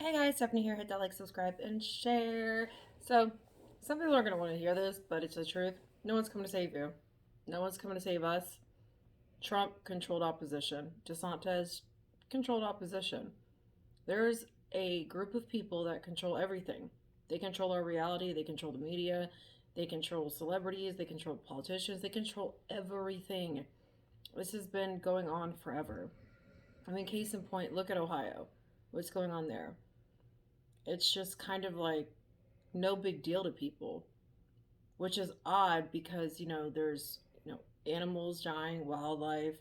Hey guys, Stephanie here. Hit that like, subscribe, and share. So, some people are going to want to hear this, but it's the truth. No one's coming to save you. No one's coming to save us. Trump controlled opposition. DeSantis controlled opposition. There's a group of people that control everything. They control our reality, they control the media, they control celebrities, they control politicians, they control everything. This has been going on forever. I mean, case in point, look at Ohio. What's going on there? It's just kind of like no big deal to people, which is odd because, there's, animals dying, wildlife,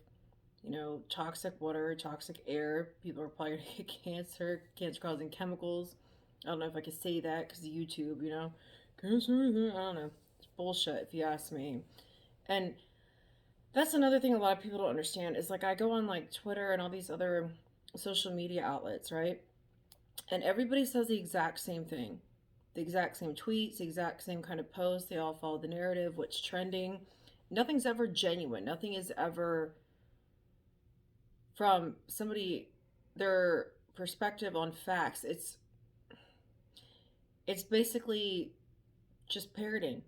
toxic water, toxic air. People are probably going to get cancer causing chemicals. I don't know if I could say that because of YouTube, cancer, I don't know. It's bullshit if you ask me. And that's another thing a lot of people don't understand is like I go on like Twitter and all these other social media outlets, right? And everybody says the exact same thing, the exact same tweets, the exact same kind of posts. They all follow the narrative, what's trending. Nothing's ever genuine. Nothing is ever from somebody their perspective on facts. It's basically just parroting.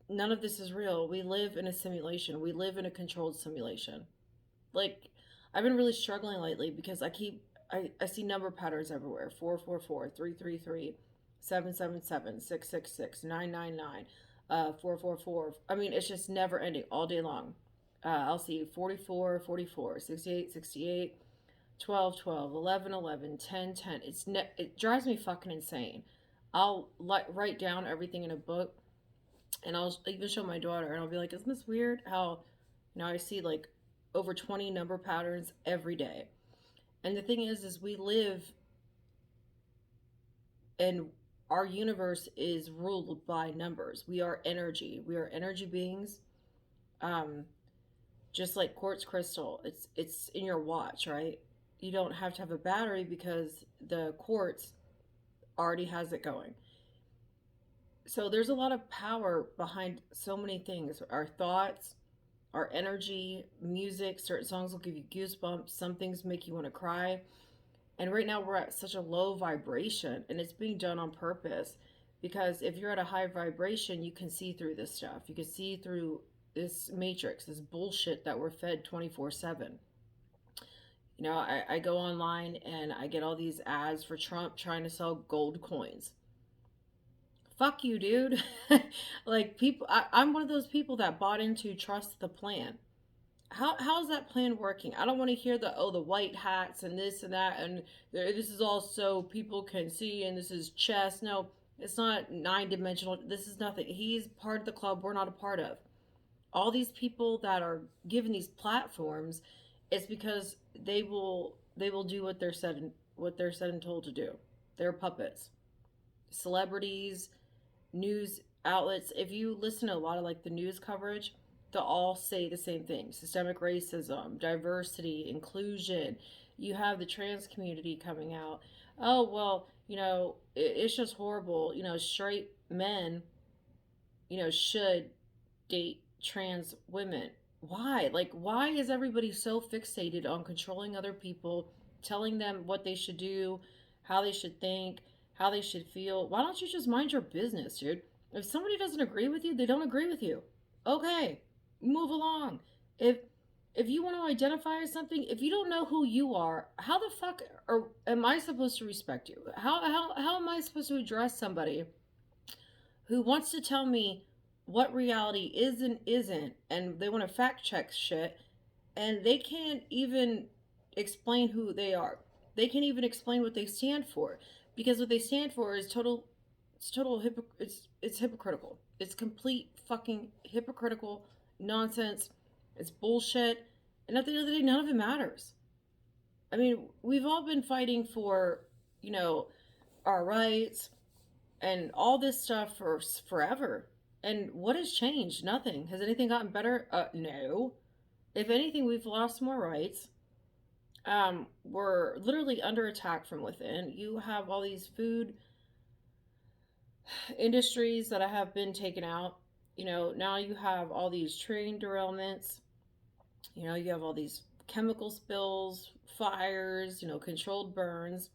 None of this is real. We live in a simulation. We live in a controlled simulation. Like I've been really struggling lately because I see number patterns everywhere. 444, 333, 777, 666, 999, 444. I mean, it's just never ending all day long. I'll see 44, 44, 68, 68, 12, 12, 11, 11, 10, 10. It drives me fucking insane. I'll write down everything in a book and I'll even show my daughter and I'll be like, isn't this weird how, I see like over 20 number patterns every day. And the thing is we live and our universe is ruled by numbers. We are energy. We are energy beings. Um, just like quartz crystal. It's in your watch, right? You don't have to have a battery because the quartz already has it going. So there's a lot of power behind so many things. Our thoughts, our energy, music, certain songs will give you goosebumps, some things make you want to cry. And right now we're at such a low vibration and it's being done on purpose because if you're at a high vibration, you can see through this stuff. You can see through this matrix, this bullshit that we're fed 24/7. I go online and I get all these ads for Trump trying to sell gold coins. Fuck you, dude. Like people, I'm one of those people that bought into trust the plan. How's that plan working? I don't want to hear the white hats and this and that and this is all so people can see and this is chess. No, it's not nine-dimensional. This is nothing. He's part of the club we're not a part of. All these people that are given these platforms, it's because they will do what they're said and told to do. They're puppets. Celebrities, news outlets, if you listen to a lot of like the news coverage, they'll all say the same thing: systemic racism, diversity, inclusion. You have the trans community coming out. Oh, well, it's just horrible. Straight men, should date trans women. Why? Like, why is everybody so fixated on controlling other people, telling them what they should do, how they should think, how they should feel? Why don't you just mind your business, dude? If somebody doesn't agree with you, they don't agree with you. Okay, move along. If you want to identify as something, if you don't know who you are, how the fuck am I supposed to respect you? How am I supposed to address somebody who wants to tell me what reality is and isn't, and they want to fact check shit, and they can't even explain who they are. They can't even explain what they stand for, because what they stand for is total. It's total. It's hypocritical. It's complete fucking hypocritical nonsense. It's bullshit, and at the end of the day, none of it matters. I mean, we've all been fighting for, you know, our rights, and all this stuff for forever. And what has changed? Nothing. Has anything gotten better? No. If anything, we've lost more rights. We're literally under attack from within. You have all these food industries that have been taken out. Now you have all these train derailments. You have all these chemical spills, fires, controlled burns.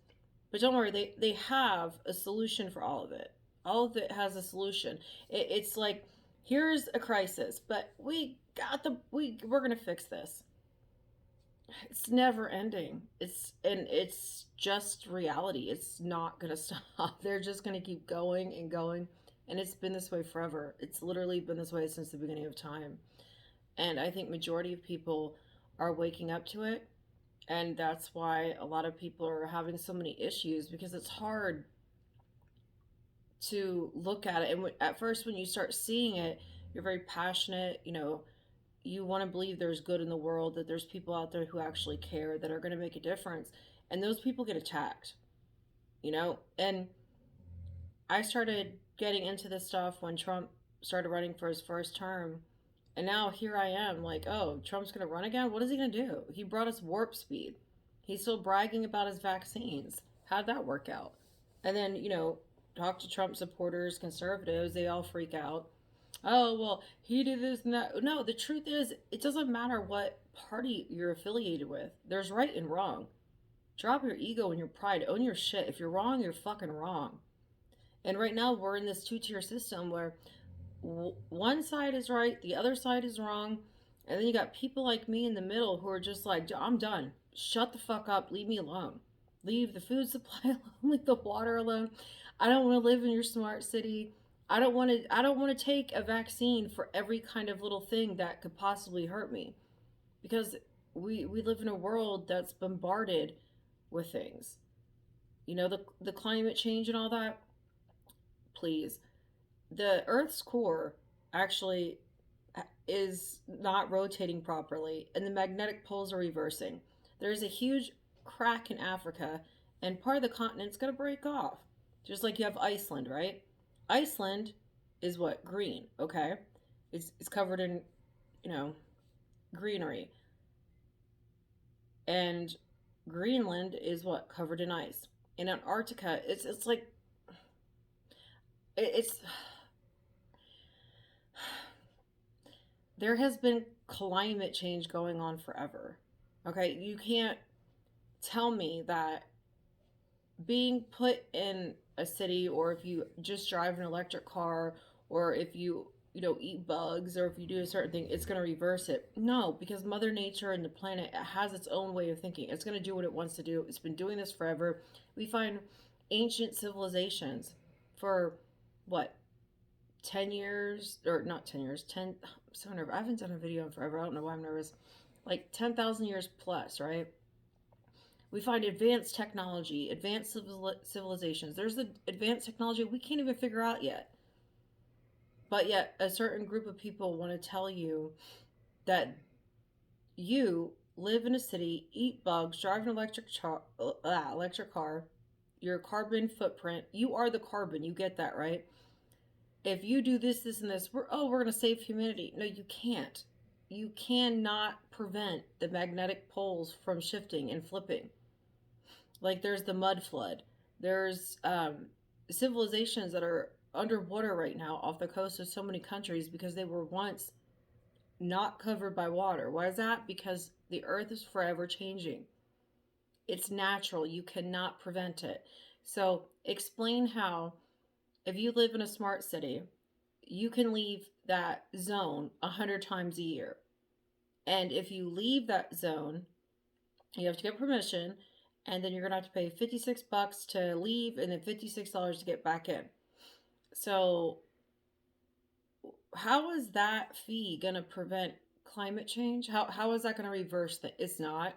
But don't worry, they have a solution for all of it. All of it has a solution. It's like, here's a crisis, but we're gonna fix this. It's never ending. It's just reality. It's not gonna stop. They're just gonna keep going and going, and it's been this way forever. It's literally been this way since the beginning of time. And I think majority of people are waking up to it, and that's why a lot of people are having so many issues, because it's hard to look at it. And at first, when you start seeing it, you're very passionate. You want to believe there's good in the world, that there's people out there who actually care, that are going to make a difference. And those people get attacked. And I started getting into this stuff when Trump started running for his first term. And now here I am, like, oh, Trump's going to run again? What is he going to do? He brought us warp speed. He's still bragging about his vaccines. How'd that work out? And then, talk to Trump supporters, conservatives, they all freak out. Oh, well, he did this and that. No, the truth is, it doesn't matter what party you're affiliated with. There's right and wrong. Drop your ego and your pride. Own your shit. If you're wrong, you're fucking wrong. And right now, we're in this two-tier system where one side is right, the other side is wrong. And then you got people like me in the middle who are just like, I'm done. Shut the fuck up. Leave me alone. Leave the food supply alone. Leave the water alone. I don't want to live in your smart city. I don't want to take a vaccine for every kind of little thing that could possibly hurt me, because we live in a world that's bombarded with things. The climate change and all that. Please. The Earth's core actually is not rotating properly, and the magnetic poles are reversing. There's a huge crack in Africa, and part of the continent's going to break off. Just like you have Iceland, right? Iceland is what? Green, okay? It's covered in, you know, greenery. And Greenland is what? Covered in ice. In Antarctica, it's like it's there has been climate change going on forever. Okay, you can't tell me that being put in a city, or if you just drive an electric car, or if you eat bugs, or if you do a certain thing, it's going to reverse it. No, because Mother Nature and the planet has its own way of thinking. It's going to do what it wants to do. It's been doing this forever. We find ancient civilizations for what, 10 years, or not 10 years, 10, I'm so nervous. I haven't done a video in forever. I don't know why I'm nervous. Like 10,000 years plus, right? We find advanced technology, advanced civilizations. There's the advanced technology we can't even figure out yet. But yet, a certain group of people want to tell you that you live in a city, eat bugs, drive an electric car, your carbon footprint. You are the carbon. You get that, right? If you do this, this, and this, we're going to save humanity. No, you can't. You cannot prevent the magnetic poles from shifting and flipping. Like there's the mud flood. There's civilizations that are underwater right now off the coast of so many countries because they were once not covered by water. Why is that? Because the earth is forever changing. It's natural. You cannot prevent it. So explain how, if you live in a smart city, you can leave that zone 100 times a year. And if you leave that zone, you have to get permission, and then you're going to have to pay $56 to leave and then $56 to get back in. So how is that fee going to prevent climate change? How is that going to reverse that? It's not.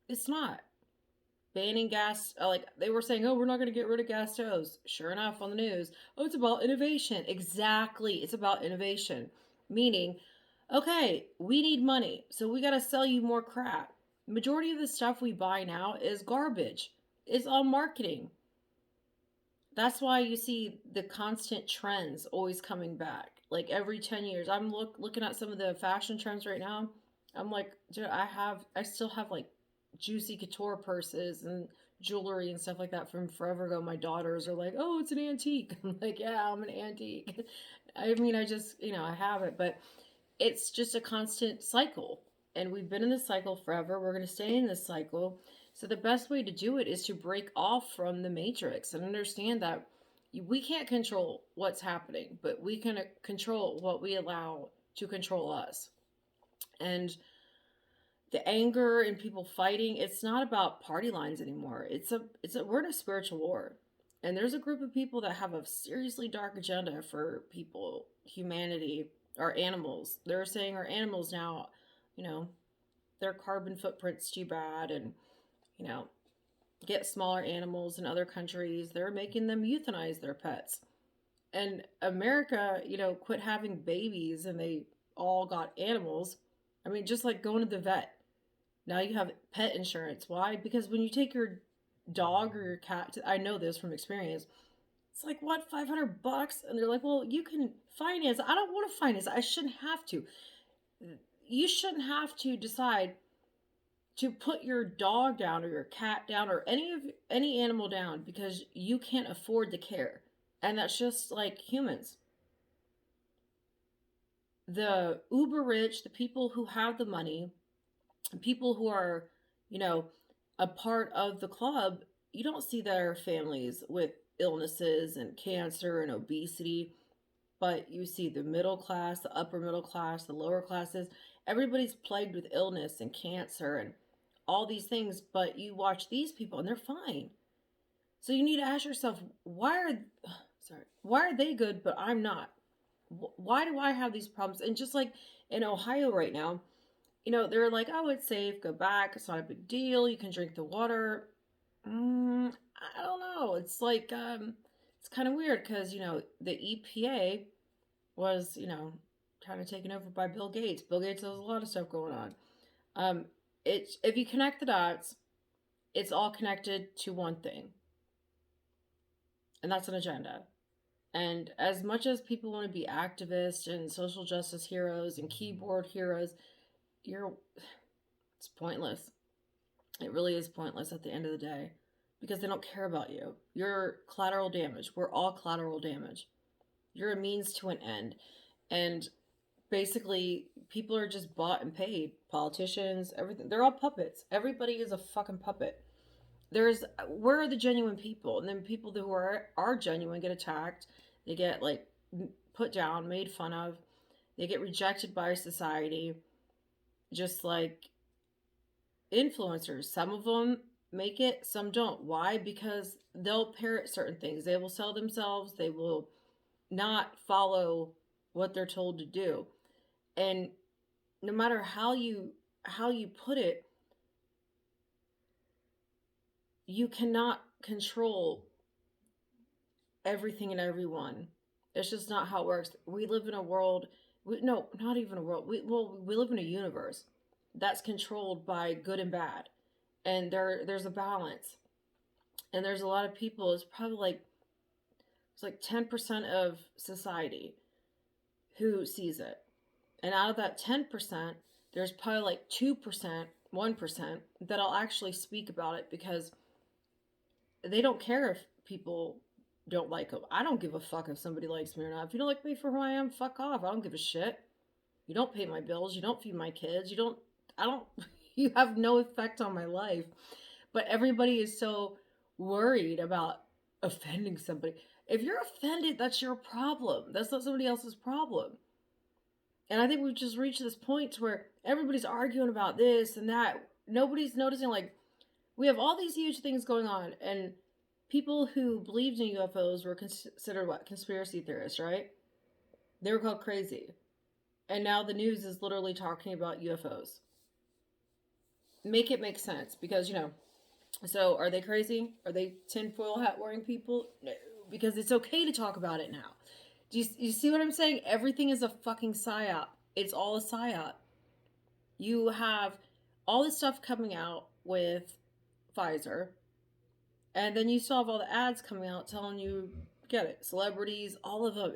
It's not. Banning gas, like they were saying, oh, we're not going to get rid of gas stoves. Sure enough, on the news, oh, it's about innovation. Exactly. It's about innovation. Meaning, okay, we need money, so we got to sell you more crap. Majority of the stuff we buy now is garbage. It's all marketing. That's why you see the constant trends always coming back. Like every 10 years. I'm looking at some of the fashion trends right now. I'm like, dude, I still have like juicy couture purses and jewelry and stuff like that from forever ago. My daughters are like, oh, it's an antique. I'm like, yeah, I'm an antique. I mean, I just, I have it, but it's just a constant cycle. And we've been in this cycle forever. We're going to stay in this cycle. So the best way to do it is to break off from the matrix and understand that we can't control what's happening, but we can control what we allow to control us. And the anger and people fighting, it's not about party lines anymore. We're in a spiritual war. And there's a group of people that have a seriously dark agenda for people, humanity, our animals. They're saying our animals now, you know, their carbon footprint's too bad, and you know, get smaller animals in other countries. They're making them euthanize their pets. And America, quit having babies and they all got animals. I mean, just like going to the vet. Now you have pet insurance. Why? Because when you take your dog or your cat, I know this from experience, it's like, what, $500? And they're like, well, you can finance. I don't want to finance. I shouldn't have to. You shouldn't have to decide to put your dog down or your cat down or any animal down because you can't afford the care. And that's just like humans. The uber rich, the people who have the money, people who are, you know, a part of the club, you don't see their families with illnesses and cancer and obesity, but you see the middle class, the upper middle class, the lower classes. Everybody's plagued with illness and cancer and all these things, but you watch these people and they're fine. So you need to ask yourself, why are they good but I'm not? Why do I have these problems? And just like in Ohio right now, they're like, oh, it's safe, go back, it's not a big deal, you can drink the water. I don't know. It's like it's kind of weird because the EPA was kind of taken over by Bill Gates. Bill Gates has a lot of stuff going on. It's if you connect the dots, it's all connected to one thing, and that's an agenda. And as much as people want to be activists and social justice heroes and keyboard heroes, it's pointless. It really is pointless at the end of the day because they don't care about you. You're collateral damage. We're all collateral damage. You're a means to an end. And basically, people are just bought and paid. Politicians, everything. They're all puppets. Everybody is a fucking puppet. Where are the genuine people? And then people who are genuine get attacked. They get like put down, made fun of. They get rejected by society. Just like influencers. Some of them make it, some don't. Why? Because they'll parrot certain things. They will sell themselves. They will not follow what they're told to do. And no matter how you put it, you cannot control everything and everyone. It's just not how it works. We live in a world. No, not even a world. We live in a universe that's controlled by good and bad, and there's a balance. And there's a lot of people. It's like 10% of society who sees it, and out of that 10%, there's probably like 2%, 1% that'll actually speak about it because they don't care if people don't like them. I don't give a fuck if somebody likes me or not. If you don't like me for who I am, fuck off. I don't give a shit. You don't pay my bills. You don't feed my kids. I don't, you have no effect on my life. But everybody is so worried about offending somebody. If you're offended, that's your problem. That's not somebody else's problem. And I think we've just reached this point where everybody's arguing about this and that. Nobody's noticing, like, we have all these huge things going on, and people who believed in UFOs were considered what? Conspiracy theorists, right? They were called crazy. And now the news is literally talking about UFOs. Make it make sense because, so are they crazy? Are they tinfoil hat wearing people? No, because it's okay to talk about it now. Do you see what I'm saying? Everything is a fucking psyop. It's all a psyop. You have all this stuff coming out with Pfizer, and then you still have all the ads coming out telling you, get it, celebrities, all of them.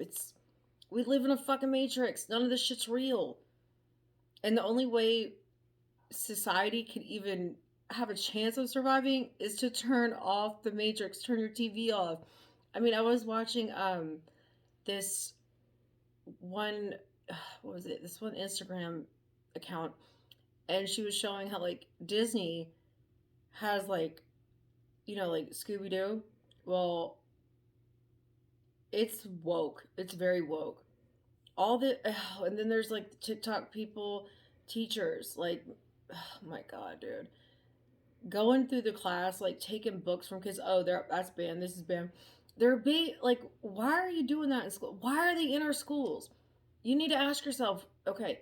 We live in a fucking matrix. None of this shit's real. And the only way society can even have a chance of surviving is to turn off the matrix, turn your TV off. I mean, I was watching this one, what was it? This one Instagram account, and she was showing how like Disney has like, like Scooby Doo. Well, it's woke. It's very woke. All the and then there's like TikTok people, teachers, like, oh my god, dude, going through the class, like taking books from kids. Oh, that's banned. This is banned. They're being like, why are you doing that in school? Why are they in our schools? You need to ask yourself, okay,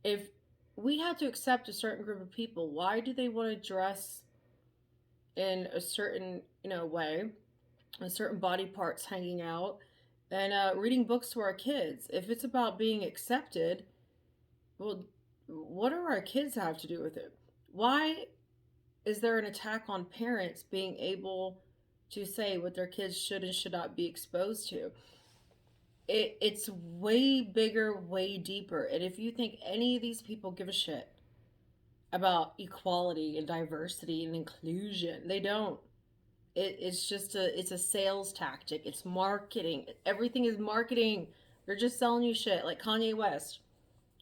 if we have to accept a certain group of people, why do they want to dress in a certain, way, a certain body parts hanging out, and reading books to our kids? If it's about being accepted, well, what do our kids have to do with it? Why is there an attack on parents being able to say what their kids should and should not be exposed to? It's way bigger, way deeper. And if you think any of these people give a shit about equality and diversity and inclusion, they don't. It's just it's a sales tactic. It's marketing. Everything is marketing. They're just selling you shit, like Kanye West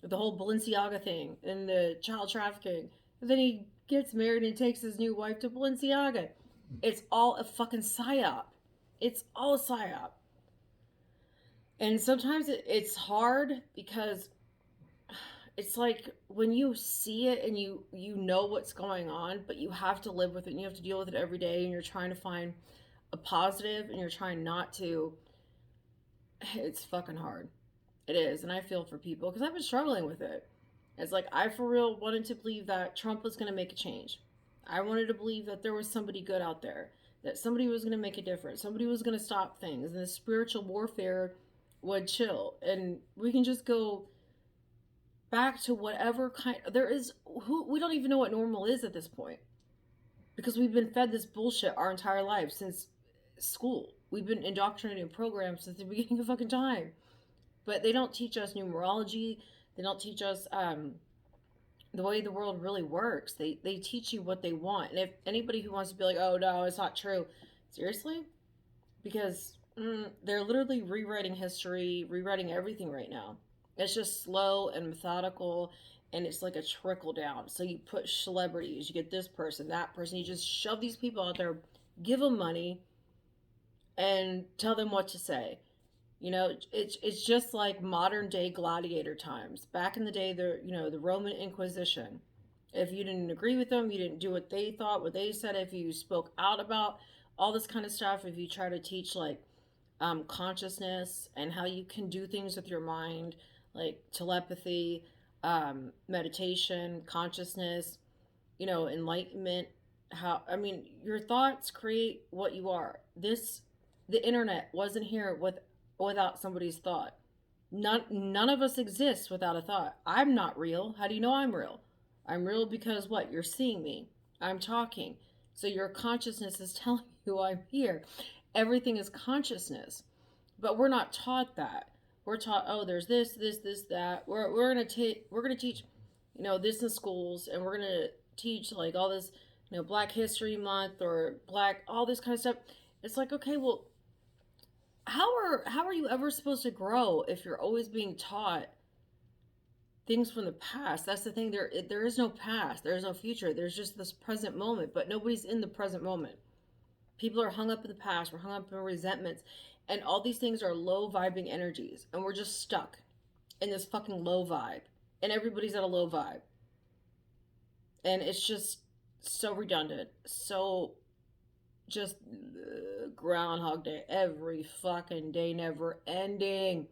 with the whole Balenciaga thing and the child trafficking. And then he gets married and takes his new wife to Balenciaga. It's all a fucking psyop. It's all a psyop. And sometimes it's hard because it's like when you see it and you know what's going on, but you have to live with it and you have to deal with it every day, and you're trying to find a positive and you're trying not to. It's fucking hard. It is. And I feel for people because I've been struggling with it. It's like I for real wanted to believe that Trump was going to make a change. I wanted to believe that there was somebody good out there, that somebody was going to make a difference, somebody was going to stop things, and the spiritual warfare would chill, and we can just go back to whatever kind there is. Who we don't even know what normal is at this point because we've been fed this bullshit our entire life since school. We've been indoctrinated in programs since the beginning of fucking time, but they don't teach us numerology. They don't teach us the way the world really works. They teach you what they want. And if anybody who wants to be like, oh no, it's not true, seriously, because they're literally rewriting history, rewriting everything right now. It's just slow and methodical, and it's like a trickle down. So you put celebrities, you get this person, that person, you just shove these people out there, give them money, and tell them what to say. It's just like modern day gladiator times. Back in the day, the Roman Inquisition. If you didn't agree with them, you didn't do what they thought, what they said. If you spoke out about all this kind of stuff, if you try to teach like consciousness and how you can do things with your mind, like telepathy, meditation, consciousness, enlightenment. How I mean, your thoughts create what you are. The internet wasn't here without somebody's thought. None of us exists without a thought. I'm not real. How do you know I'm real? I'm real because what? You're seeing me. I'm talking. So your consciousness is telling you I'm here. Everything is consciousness. But we're not taught that. We're taught, oh, there's this, that. We're gonna teach, this in schools, and we're gonna teach like all this, Black History Month or Black all this kind of stuff. It's like, okay, well, how are you ever supposed to grow if you're always being taught things from the past? That's the thing. There is no past. There is no future. There's just this present moment, but nobody's in the present moment. People are hung up in the past. We're hung up in resentments, and all these things are low vibing energies, and we're just stuck in this fucking low vibe, and everybody's at a low vibe, and it's just so redundant, so just Groundhog Day every fucking day, never ending.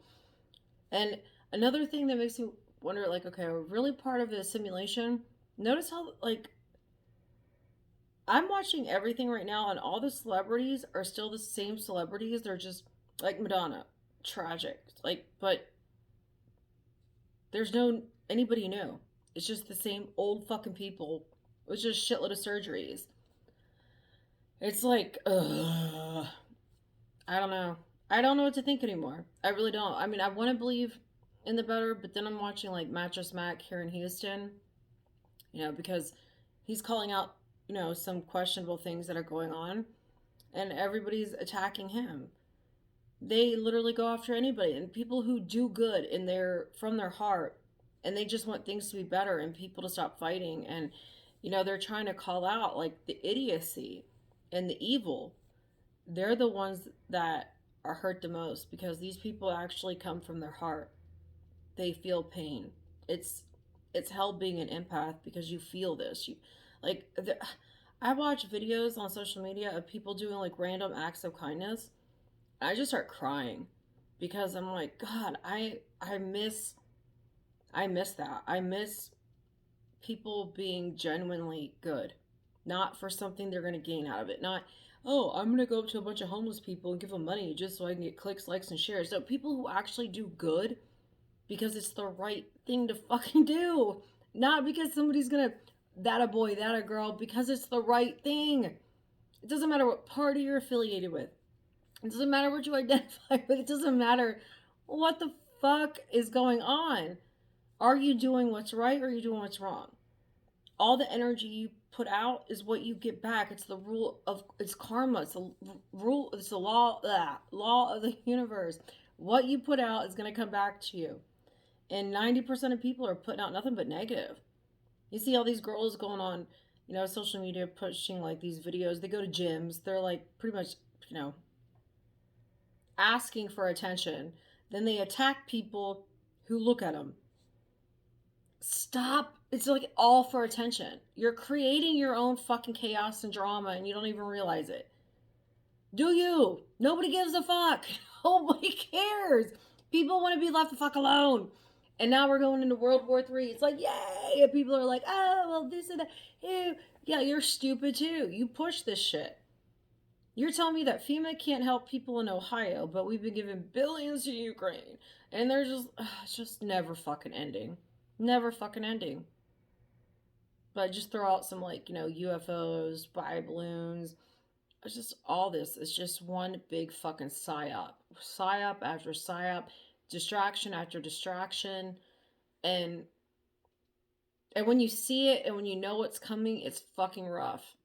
And another thing that makes me wonder, like, okay, are we really part of the simulation? Notice how, like, I'm watching everything right now, and all the celebrities are still the same celebrities. They're just like Madonna, tragic, like, but there's no anybody new. It's just the same old fucking people with just shitload of surgeries. It's like, ugh. I don't know. I don't know what to think anymore. I really don't. I mean, I want to believe in the better, but then I'm watching like Mattress Mac here in Houston, because he's calling out, some questionable things that are going on, and everybody's attacking him. They literally go after anybody, and people who do good from their heart and they just want things to be better and people to stop fighting. And they're trying to call out like the idiocy and the evil. They're the ones that are hurt the most because these people actually come from their heart. They feel pain. It's hell being an empath because you feel this. Like I watch videos on social media of people doing like random acts of kindness. I just start crying because I'm like, God, I miss that. I miss people being genuinely good, not for something they're going to gain out of it. Not, oh, I'm going to go up to a bunch of homeless people and give them money just so I can get clicks, likes, and shares. So people who actually do good because it's the right thing to fucking do, not because somebody's going to, that a boy, that a girl, because it's the right thing. It doesn't matter what party you're affiliated with. It doesn't matter what you identify with. It doesn't matter what the fuck is going on. Are you doing what's right or are you doing what's wrong? All the energy you put out is what you get back. It's the rule of, it's karma. It's the rule. It's the law of the universe. What you put out is going to come back to you. And 90% of people are putting out nothing but negative. You see all these girls going on, social media pushing like these videos. They go to gyms. They're like pretty much, asking for attention. Then they attack people who look at them. Stop. It's like all for attention. You're creating your own fucking chaos and drama and you don't even realize it. Do you? Nobody gives a fuck. Nobody cares. People want to be left the fuck alone. And now we're going into World War III. It's like, yay! And people are like, oh, well, this and that. Ew. Yeah, you're stupid too. You push this shit. You're telling me that FEMA can't help people in Ohio, but we've been giving billions to Ukraine. And they're just, it's just never fucking ending. Never fucking ending. But just throw out some like, UFOs, spy balloons. It's just all this. It's just one big fucking psyop. Psyop after psyop. Distraction after distraction. And when you see it and when you know what's coming, it's fucking rough.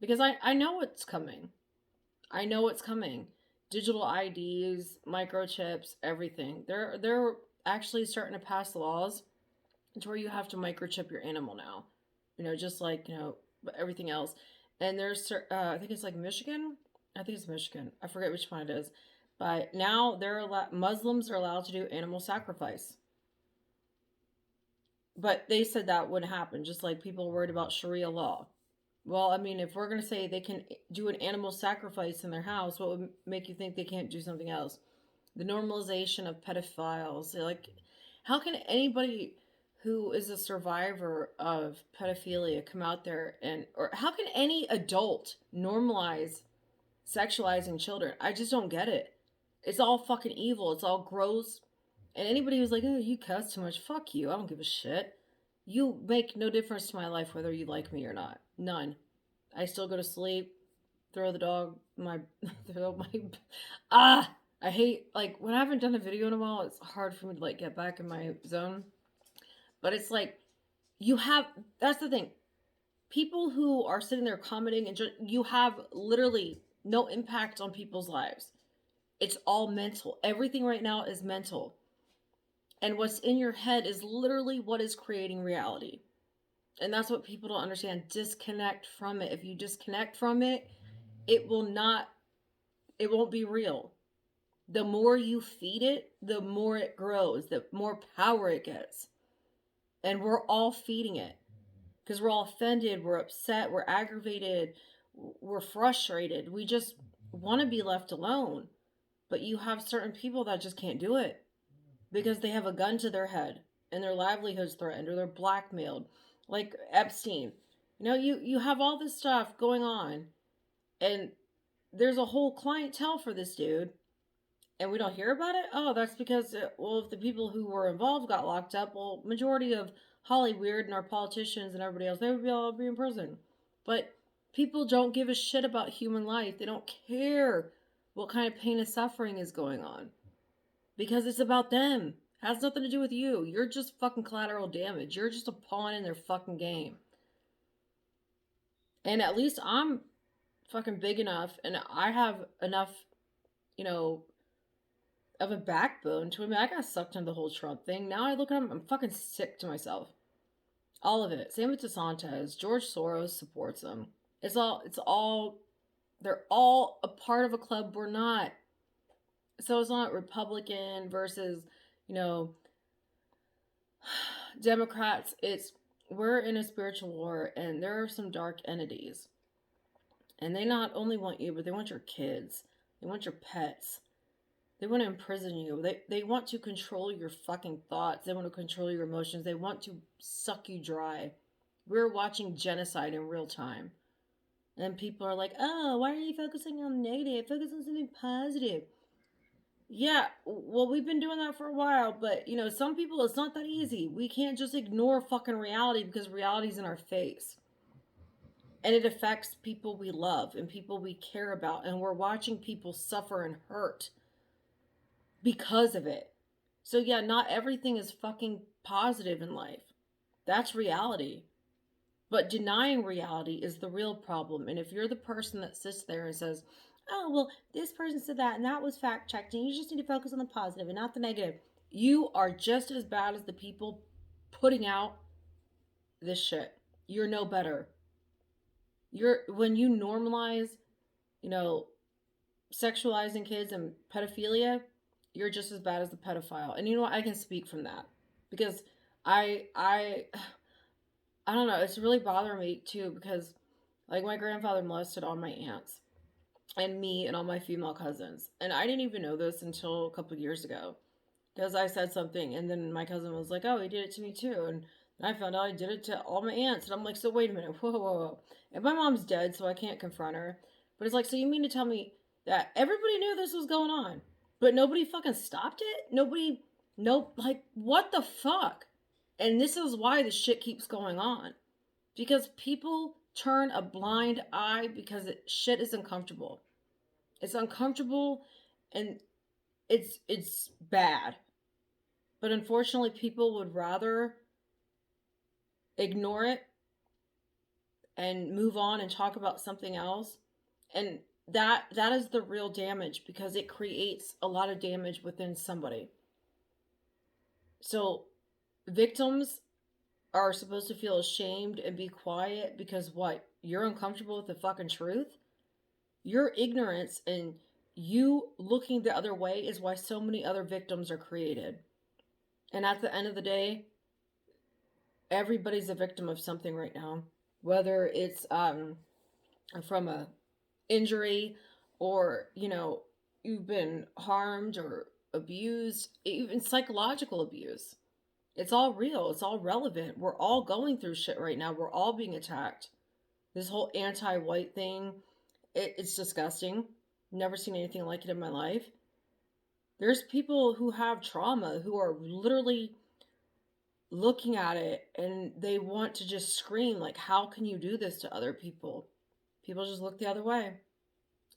Because I know what's coming. I know what's coming. Digital IDs, microchips, everything. They're actually starting to pass laws to where you have to microchip your animal now. Just like everything else. And there's I think it's like Michigan. I think it's Michigan. I forget which one it is. But now Muslims are allowed to do animal sacrifice. But they said that wouldn't happen, just like people worried about Sharia law. Well, I mean, if we're going to say they can do an animal sacrifice in their house, what would make you think they can't do something else? The normalization of pedophiles. Like, how can anybody who is a survivor of pedophilia come out there or how can any adult normalize sexualizing children? I just don't get it. It's all fucking evil. It's all gross. And anybody who's like, oh, you cuss too much, fuck you. I don't give a shit. You make no difference to my life whether you like me or not. None. I still go to sleep, throw the dog, I hate, like, when I haven't done a video in a while, it's hard for me to, like, get back in my zone. But it's like, that's the thing. People who are sitting there commenting and you have literally no impact on people's lives. It's all mental. Everything right now is mental. And what's in your head is literally what is creating reality. And that's what people don't understand. Disconnect from it. If you disconnect from it, it won't be real. The more you feed it, the more it grows, the more power it gets. And we're all feeding it because we're all offended, we're upset, we're aggravated, we're frustrated. We just want to be left alone. But you have certain people that just can't do it because they have a gun to their head and their livelihood's threatened or they're blackmailed. Like Epstein. You have all this stuff going on and there's a whole clientele for this dude and we don't hear about it. Oh, that's because, if the people who were involved got locked up, well, majority of Hollywood and our politicians and everybody else, they would all be in prison. But people don't give a shit about human life. They don't care what kind of pain and suffering is going on because it's about them. It has nothing to do with you. You're just fucking collateral damage. You're just a pawn in their fucking game. And at least I'm fucking big enough and I have enough, of a backbone to admit I got sucked into the whole Trump thing. Now I look at him, I'm fucking sick to myself. All of it. Same with DeSantis. George Soros supports him. It's all they're all a part of a club we're not. So it's not Republican versus, you know, Democrats. It's we're in a spiritual war and there are some dark entities. And they not only want you, but they want your kids. They want your pets. They want to imprison you. They want to control your fucking thoughts. They want to control your emotions. They want to suck you dry. We're watching genocide in real time. And people are like, oh, why are you focusing on negative? Focus on something positive. Yeah, well, we've been doing that for a while, but you know, some people it's not that easy. We can't just ignore fucking reality because reality's in our face. And it affects people we love and people we care about. And we're watching people suffer and hurt because of it. So, yeah, not everything is fucking positive in life. That's reality. But denying reality is the real problem. And if you're the person that sits there and says, oh, well, this person said that and that was fact checked, and you just need to focus on the positive and not the negative, you are just as bad as the people putting out this shit. You're no better. When you normalize, you know, sexualizing kids and pedophilia, you're just as bad as the pedophile. And you know what? I can speak from that because I I I don't know. It's really bothering me too because like my grandfather molested all my aunts and me and all my female cousins, and I didn't even know this until a couple of years ago because I said something, and then my cousin was like, "Oh, he did it to me too," and I found out I did it to all my aunts, and I'm like, "So wait a minute, whoa, whoa, whoa!" And my mom's dead, so I can't confront her. But it's like, so you mean to tell me that everybody knew this was going on, but nobody fucking stopped it? Nobody, nope. Like, what the fuck? And this is why the shit keeps going on, because people turn a blind eye because shit is uncomfortable. It's uncomfortable, and it's bad. But unfortunately, people would rather ignore it and move on and talk about something else. And that is the real damage because it creates a lot of damage within somebody. So victims are supposed to feel ashamed and be quiet because what? You're uncomfortable with the fucking truth? Your ignorance and you looking the other way is why so many other victims are created. And at the end of the day, everybody's a victim of something right now, whether it's from a injury or you know you've been harmed or abused, even psychological abuse. It's all real, it's all relevant. We're all going through shit right now. We're all being attacked. This whole anti-white thing, it's disgusting. Never seen anything like it in my life. There's people who have trauma who are literally looking at it and they want to just scream like, how can you do this to other people? People just look the other way.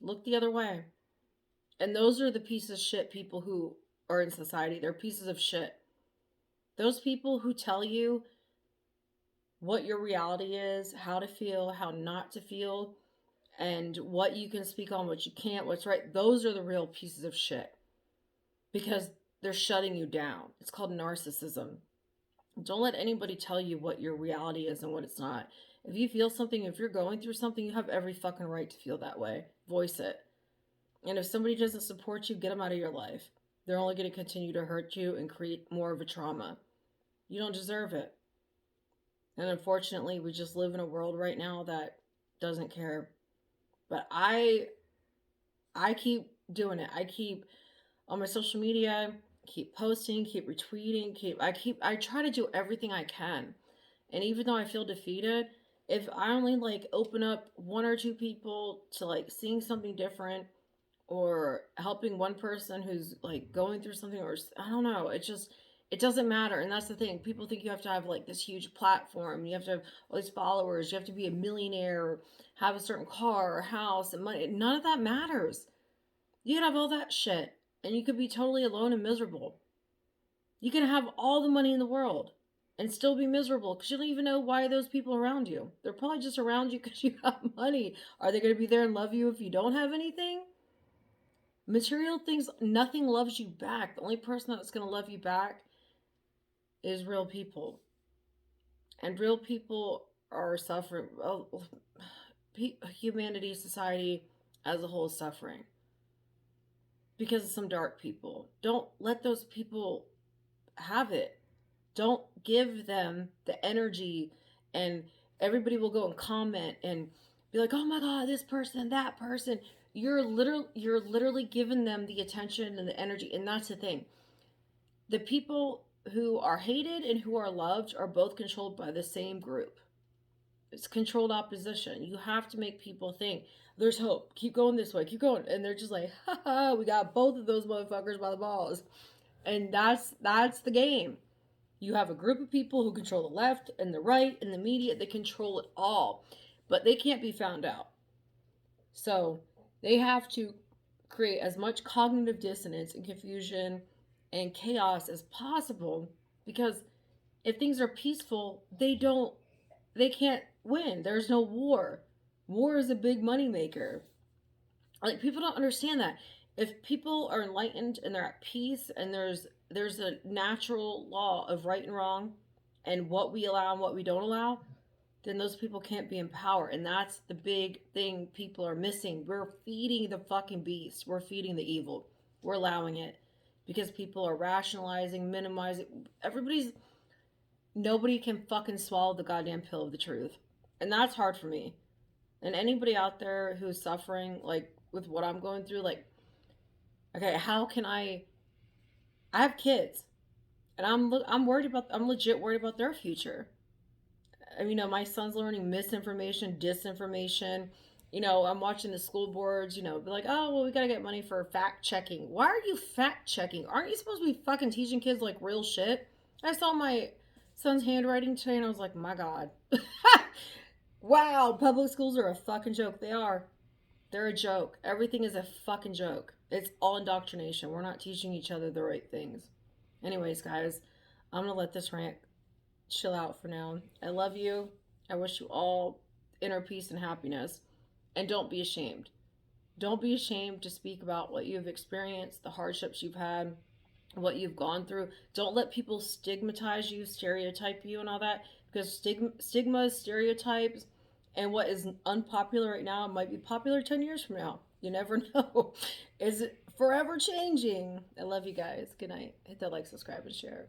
Look the other way. And those are the pieces of shit people who are in society. They're pieces of shit. Those people who tell you what your reality is, how to feel, how not to feel, and what you can speak on, what you can't, what's right, those are the real pieces of shit. Because they're shutting you down. It's called narcissism. Don't let anybody tell you what your reality is and what it's not. If you feel something, if you're going through something, you have every fucking right to feel that way. Voice it. And if somebody doesn't support you, get them out of your life. They're only going to continue to hurt you and create more of a trauma. You don't deserve it. And unfortunately, we just live in a world right now that doesn't care. But I keep doing it. I keep on my social media, keep posting, keep retweeting, I try to do everything I can. And even though I feel defeated, if I only like open up one or two people to like seeing something different or helping one person who's like going through something, or I don't know, it doesn't matter. And that's the thing. People think you have to have like this huge platform, you have to have all these followers, you have to be a millionaire, or have a certain car or house and money. None of that matters. You can have all that shit and you could be totally alone and miserable. You can have all the money in the world and still be miserable because you don't even know why those people are around you. They're probably just around you because you have money. Are they going to be there and love you if you don't have anything? Material things, nothing loves you back. The only person that's going to love you back is real people. And real people are suffering. Well, humanity, society as a whole is suffering because of some dark people. Don't let those people have it. Don't give them the energy, and everybody will go and comment and be like, "Oh my god, this person, that person." You're literally giving them the attention and the energy, and that's the thing. The people who are hated and who are loved are both controlled by the same group. It's controlled opposition. You have to make people think there's hope. Keep going this way. Keep going, and they're just like, "Ha ha, we got both of those motherfuckers by the balls," and that's the game. You have a group of people who control the left and the right and the media. They control it all, but they can't be found out. So they have to create as much cognitive dissonance and confusion and chaos as possible, because if things are peaceful, they can't win. There's no war. War is a big moneymaker. Like, people don't understand that. If people are enlightened and they're at peace, and there's a natural law of right and wrong and what we allow and what we don't allow, then those people can't be in power. And that's the big thing people are missing. We're feeding the fucking beast. We're feeding the evil. We're allowing it because people are rationalizing, minimizing. Nobody can fucking swallow the goddamn pill of the truth. And that's hard for me. And anybody out there who's suffering, like, with what I'm going through, like, okay, how can I have kids, and I'm legit worried about their future. My son's learning misinformation, disinformation. I'm watching the school boards, be like, "Oh, well, we got to get money for fact checking." Why are you fact checking? Aren't you supposed to be fucking teaching kids like real shit? I saw my son's handwriting today and I was like, "My god." Wow, public schools are a fucking joke. They are. They're a joke. Everything is a fucking joke. It's all indoctrination. We're not teaching each other the right things. Anyways, guys, I'm going to let this rant chill out for now. I love you. I wish you all inner peace and happiness. And don't be ashamed. Don't be ashamed to speak about what you've experienced, the hardships you've had, what you've gone through. Don't let people stigmatize you, stereotype you, and all that. Because stigmas, stereotypes, and what is unpopular right now might be popular 10 years from now. You never know. Is it forever changing? I love you guys. Good night. Hit that like, subscribe, and share.